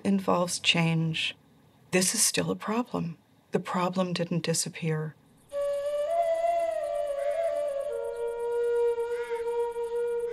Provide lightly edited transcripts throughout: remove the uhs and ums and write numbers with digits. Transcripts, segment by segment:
involves change, this is still a problem. The problem didn't disappear.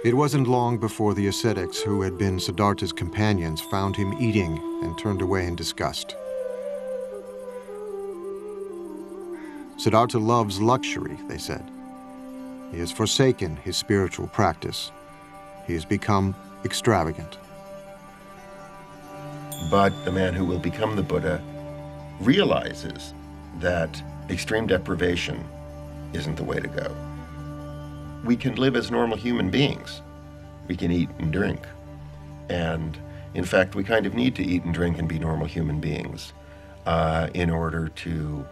It wasn't long before the ascetics who had been Siddhartha's companions found him eating and turned away in disgust. Siddhartha loves luxury, they said. He has forsaken his spiritual practice. He has become extravagant. But the man who will become the Buddha realizes that extreme deprivation isn't the way to go. We can live as normal human beings. We can eat and drink. And in fact, we kind of need to eat and drink and be normal human beings in order to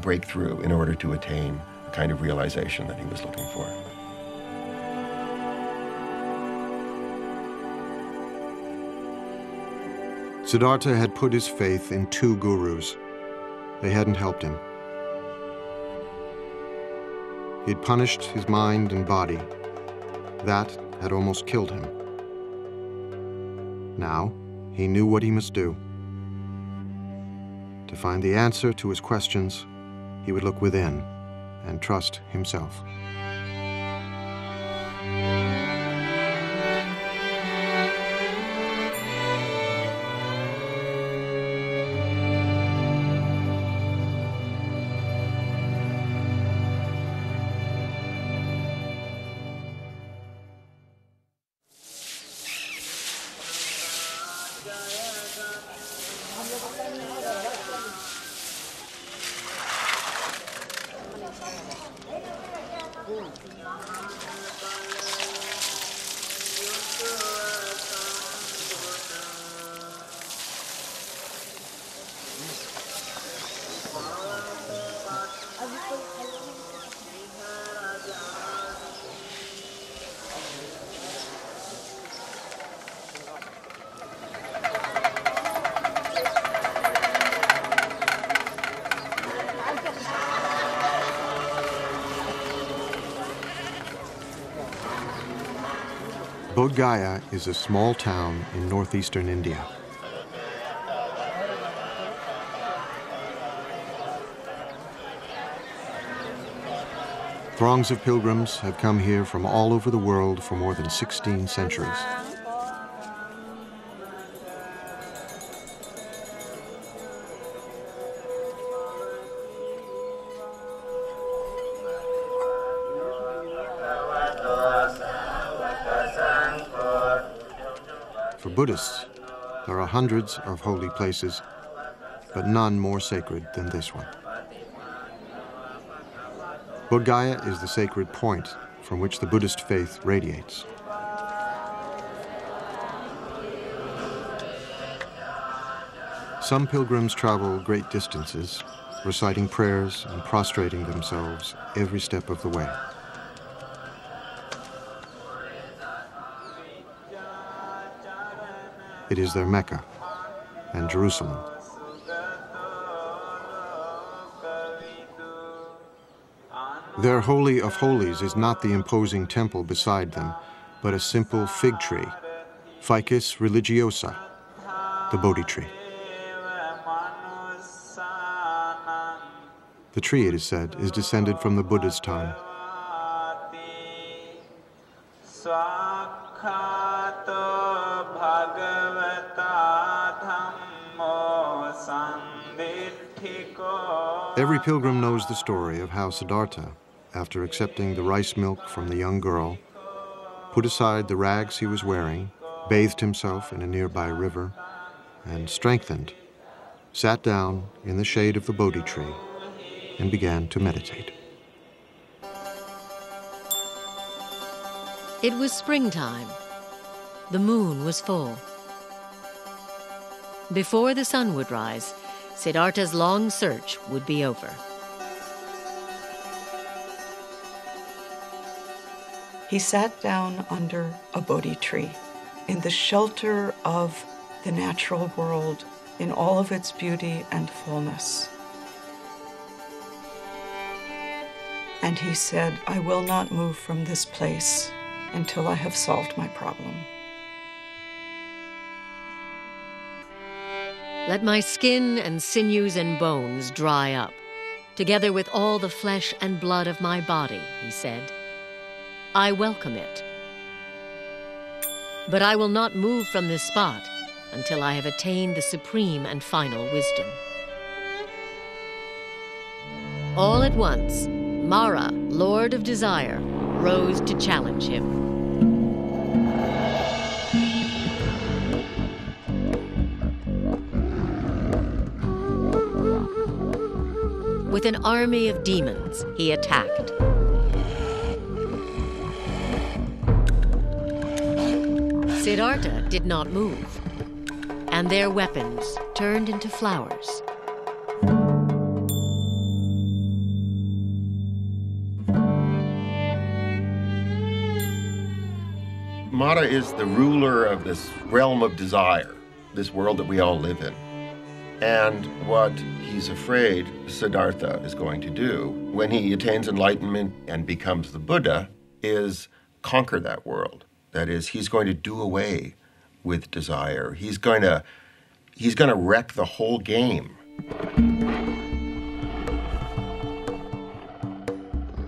break through, in order to attain the kind of realization that he was looking for. Siddhartha had put his faith in 2 gurus. They hadn't helped him. He'd punished his mind and body. That had almost killed him. Now, he knew what he must do. To find the answer to his questions, he would look within and trust himself. Bodh Gaya is a small town in northeastern India. Throngs of pilgrims have come here from all over the world for more than 16 centuries. For Buddhists, there are hundreds of holy places, but none more sacred than this one. Bodh Gaya is the sacred point from which the Buddhist faith radiates. Some pilgrims travel great distances, reciting prayers and prostrating themselves every step of the way. It is their Mecca and Jerusalem. Their Holy of Holies is not the imposing temple beside them, but a simple fig tree, Ficus religiosa, the Bodhi tree. The tree, it is said, is descended from the Buddha's time. Every pilgrim knows the story of how Siddhartha, after accepting the rice milk from the young girl, put aside the rags he was wearing, bathed himself in a nearby river, and strengthened, sat down in the shade of the Bodhi tree and began to meditate. It was springtime. The moon was full. Before the sun would rise, Siddhartha's long search would be over. He sat down under a Bodhi tree in the shelter of the natural world in all of its beauty and fullness. And he said, "I will not move from this place until I have solved my problem." Let my skin and sinews and bones dry up, together with all the flesh and blood of my body, he said. I welcome it. But I will not move from this spot until I have attained the supreme and final wisdom. All at once, Mara, Lord of Desire, rose to challenge him. With an army of demons, he attacked. Siddhartha did not move, and their weapons turned into flowers. Mara is the ruler of this realm of desire, this world that we all live in. And what he's afraid Siddhartha is going to do when he attains enlightenment and becomes the Buddha is conquer that world. That is, he's going to do away with desire. He's going to wreck the whole game.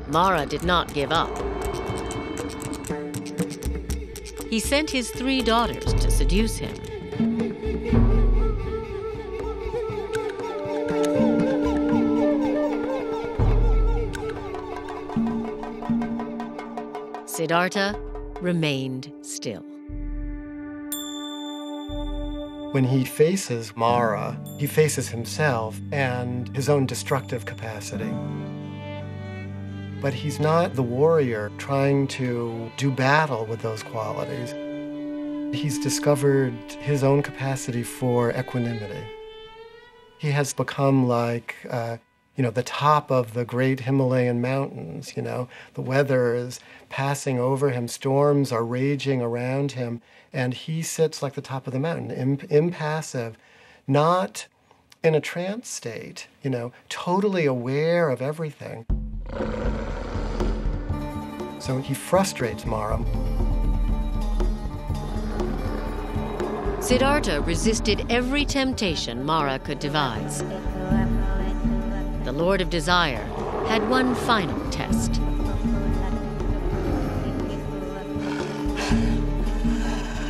Mara did not give up. He sent his 3 daughters to seduce him. Siddhartha remained still. When he faces Mara, he faces himself and his own destructive capacity. But he's not the warrior trying to do battle with those qualities. He's discovered his own capacity for equanimity. He has become like, the top of the great Himalayan mountains, The weather is passing over him, storms are raging around him, and he sits like the top of the mountain, impassive, not in a trance state, totally aware of everything. So he frustrates Mara. Siddhartha resisted every temptation Mara could devise. The Lord of Desire had one final test.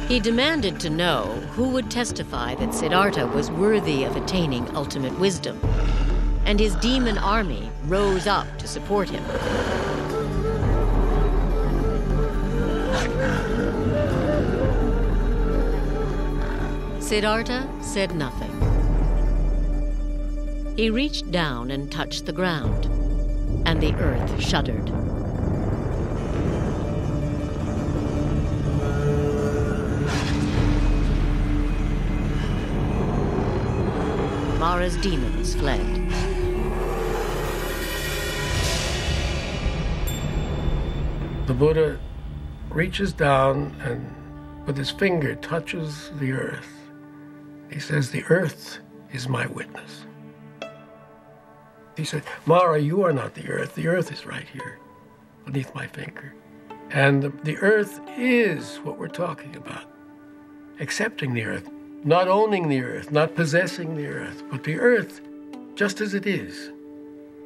He demanded to know who would testify that Siddhartha was worthy of attaining ultimate wisdom, and his demon army rose up to support him. Siddhartha said nothing. He reached down and touched the ground, and the earth shuddered. Mara's demons fled. The Buddha reaches down and with his finger touches the earth. He says, "The earth is my witness." He said, "Mara, you are not the earth. The earth is right here, beneath my finger." And the earth is what we're talking about. Accepting the earth, not owning the earth, not possessing the earth, but the earth just as it is,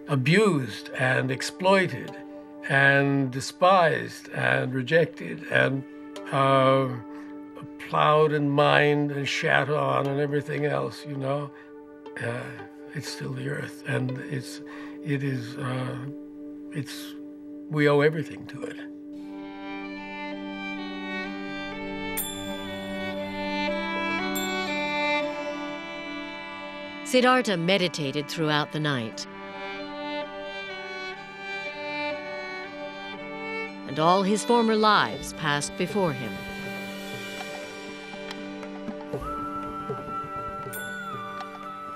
abused and exploited and despised and rejected and plowed and mined and shat on and everything else, it's still the earth, and we owe everything to it. Siddhartha meditated throughout the night, and all his former lives passed before him.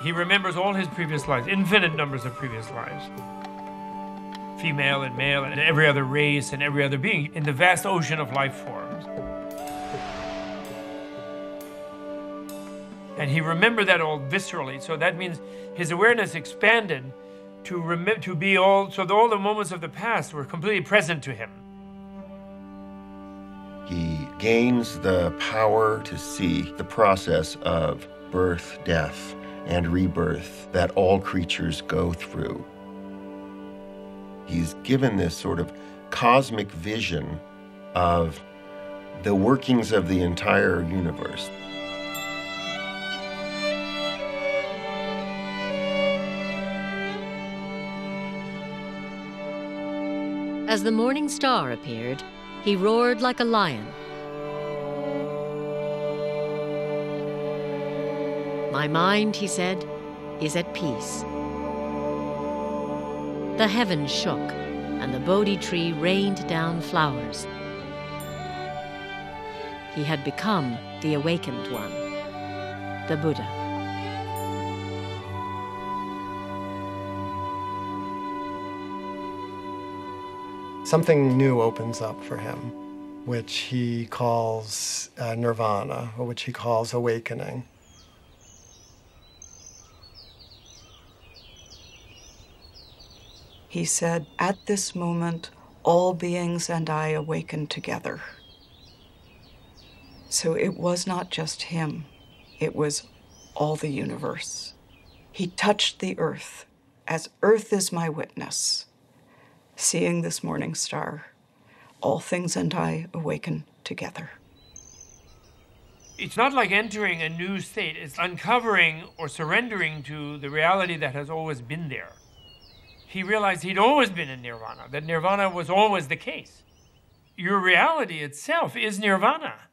He remembers all his previous lives, infinite numbers of previous lives. Female and male and every other race and every other being in the vast ocean of life forms. And he remembered that all viscerally, so that means his awareness expanded to be all, so that all the moments of the past were completely present to him. He gains the power to see the process of birth, death, and rebirth that all creatures go through. He's given this sort of cosmic vision of the workings of the entire universe. As the morning star appeared, he roared like a lion. My mind, he said, is at peace. The heavens shook, and the Bodhi tree rained down flowers. He had become the awakened one, the Buddha. Something new opens up for him, which he calls nirvana, or which he calls awakening. He said, "At this moment, all beings and I awaken together." So it was not just him, it was all the universe. He touched the earth, as earth is my witness. Seeing this morning star, all things and I awaken together. It's not like entering a new state. It's uncovering or surrendering to the reality that has always been there. He realized he'd always been in nirvana, that nirvana was always the case. Your reality itself is nirvana.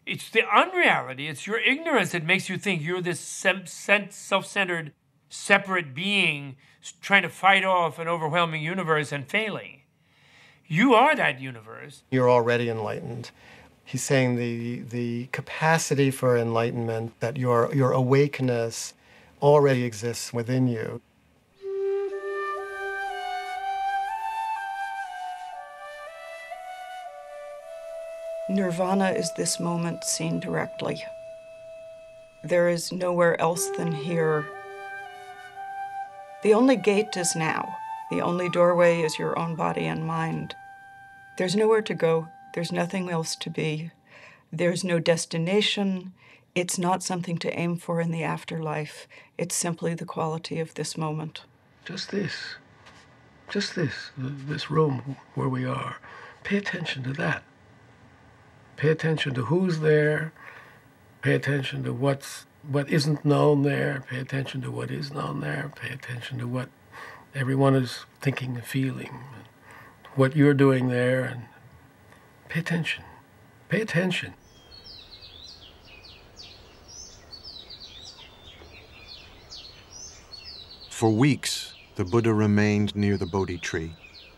It's the unreality, it's your ignorance that makes you think you're this self-centered, separate being trying to fight off an overwhelming universe and failing. You are that universe. You're already enlightened. He's saying the capacity for enlightenment, that your awakeness already exists within you. Nirvana is this moment seen directly. There is nowhere else than here. The only gate is now. The only doorway is your own body and mind. There's nowhere to go. There's nothing else to be. There's no destination. It's not something to aim for in the afterlife. It's simply the quality of this moment. Just this room where we are. Pay attention to that. Pay attention to who's there. Pay attention to what isn't known there. Pay attention to what is known there. Pay attention to what everyone is thinking and feeling, what you're doing there, and pay attention. Pay attention. For weeks, the Buddha remained near the Bodhi tree,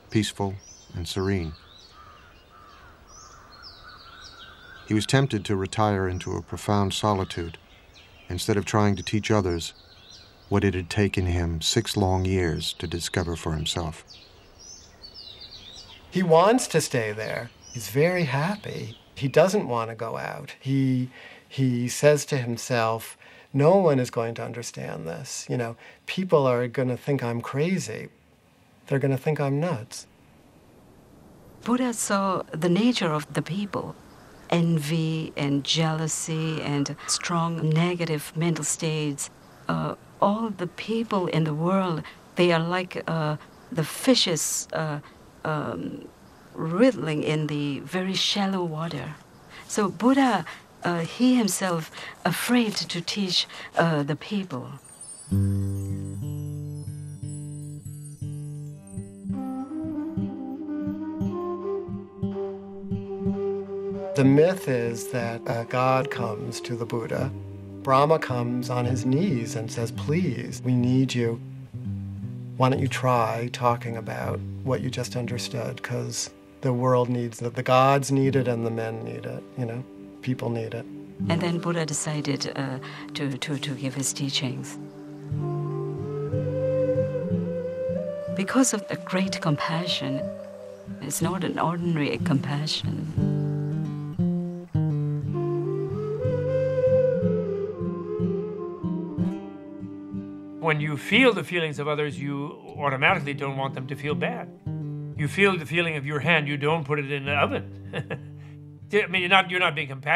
peaceful and serene. He was tempted to retire into a profound solitude instead of trying to teach others what it had taken him 6 long years to discover for himself. He wants to stay there. He's very happy. He doesn't want to go out. He says to himself, no one is going to understand this. You know, people are going to think I'm crazy. They're going to think I'm nuts. Buddha saw the nature of the people. Envy and jealousy and strong negative mental states. All the people in the world, they are like the fishes wriggling in the very shallow water. So Buddha, he himself, afraid to teach the people. The myth is that a god comes to the Buddha. Brahma comes on his knees and says, please, we need you. Why don't you try talking about what you just understood? Because the world needs it. The gods need it and the men need it, you know? People need it. And then Buddha decided to give his teachings. Because of the great compassion, it's not an ordinary compassion. When you feel the feelings of others, you automatically don't want them to feel bad. You feel the feeling of your hand, you don't put it in the oven. I mean, you're not being compassionate.